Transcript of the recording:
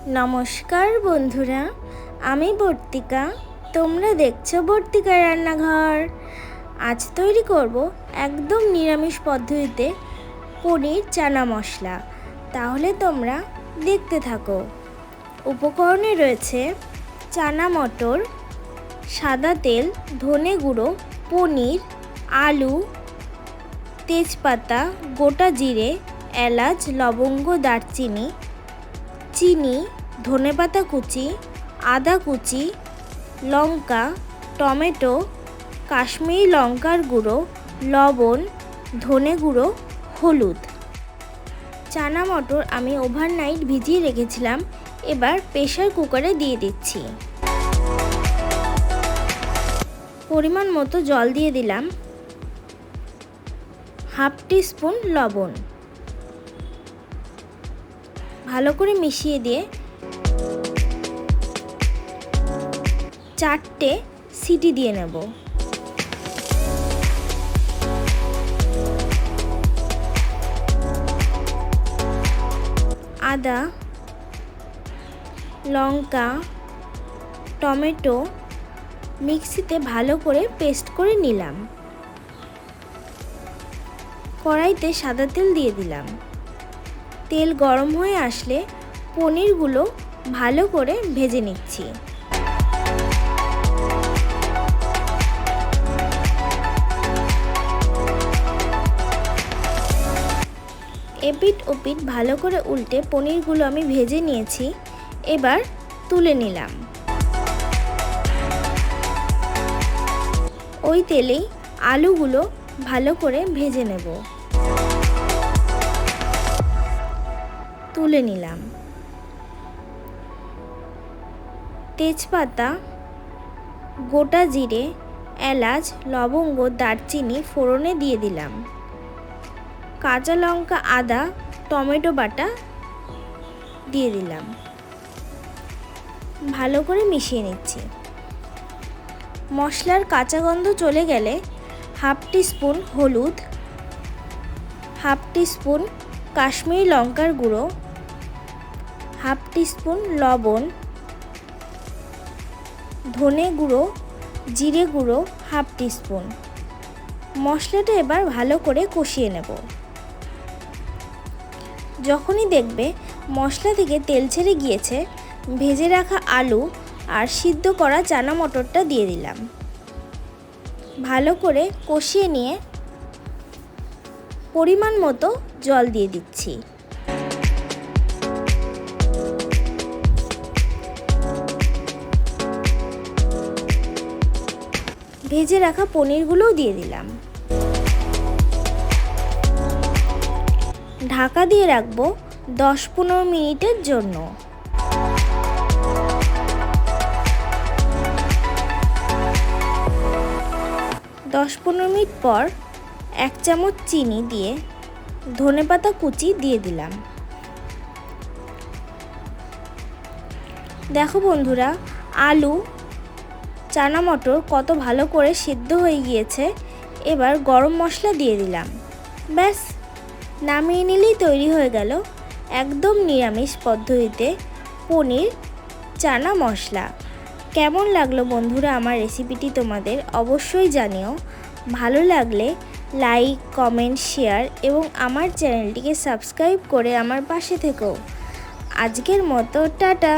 নমস্কার বন্ধুরা, আমি বর্তিকা। তোমরা দেখছো বর্তিকা রান্নাঘর। আজ তৈরি করব একদম নিরামিষ পদ্ধতিতে পনির চানা মশলা। তাহলে তোমরা দেখতে থাকো। উপকরণে রয়েছে চানা মটর, সাদা তেল, ধনে গুঁড়ো, পনির, আলু, তেজপাতা, গোটা জিরে, এলাচ, লবঙ্গ, দারচিনি, চিনি, ধনেপাতা কুচি, আদা কুচি, লঙ্কা, টমেটো, কাশ্মীরি লঙ্কার গুঁড়ো, লবণ, ধনে গুঁড়ো, হলুদ। চানা মটর আমি ওভারনাইট ভিজিয়ে রেখেছিলাম। এবার প্রেসার কুকারে দিয়ে দিচ্ছি। পরিমাণ মতো জল দিয়ে দিলাম, হাফ টিস্পুন লবণ। ভালো করে মিশিয়ে দিয়ে 4টে সিটি দিয়ে নেব। আদা, লঙ্কা, টমেটো মিক্সিতে ভালো করে পেস্ট করে নিলাম। কড়াইতে সাদা তেল দিয়ে দিলাম। তেল গরম হয়ে আসলে পনিরগুলো ভালো করে ভেজে নিচ্ছি। এপিট ওপিট ভালো করে উল্টে পনিরগুলো আমি ভেজে নিয়েছি। এবার তুলে নিলাম। ওই তেলেই আলুগুলো ভালো করে ভেজে নেব। তুলে নিলাম। তেজপাতা, গোটা জিরে, এলাচ, লবঙ্গ, দারচিনি ফোড়নে দিয়ে দিলাম। কাঁচা লঙ্কা, আদা, টমেটো বাটা দিয়ে দিলাম। ভালো করে মিশিয়ে নিচ্ছি। মশলার কাঁচা গন্ধ চলে গেলে হাফ টিস্পুন হলুদ, হাফ টিস্পুন কাশ্মীরি লঙ্কার গুঁড়ো, হাফ টিস্পুন লবণ, ধনে গুঁড়ো, জিরে গুঁড়ো হাফ টিস্পুন। মশলাটা এবার ভালো করে কষিয়ে নেব। যখনই দেখবে মশলা থেকে তেল ছেড়ে গিয়েছে, ভেজে রাখা আলু আর সিদ্ধ করা চানা মটরটা দিয়ে দিলাম। ভালো করে কষিয়ে নিয়ে পরিমাণ মতো জল দিয়ে দিচ্ছি। ভেজে রাখা পনিরগুলোও দিয়ে দিলাম। ঢাকা দিয়ে রাখবো 10-15 মিনিটের জন্য। দশ 15 মিনিট পর 1 চামচ চিনি দিয়ে ধনেপাতা কুচি দিয়ে দিলাম। দেখো বন্ধুরা, আলু চানা মটর কত ভালো করে সিদ্ধ হয়ে গিয়েছে। এবার গরম মশলা দিয়ে দিলাম। ব্যাস, নামিয়ে নিলেই তৈরি হয়ে গেল একদম নিরামিষ পদ্ধতিতে পনির চানা মশলা। কেমন লাগলো বন্ধুরা আমার রেসিপিটি তোমাদের অবশ্যই জানিও। ভালো লাগলে লাইক, কমেন্ট, শেয়ার এবং আমার চ্যানেলটিকে সাবস্ক্রাইব করে আমার পাশে থেকো। আজকের মতো টাটা।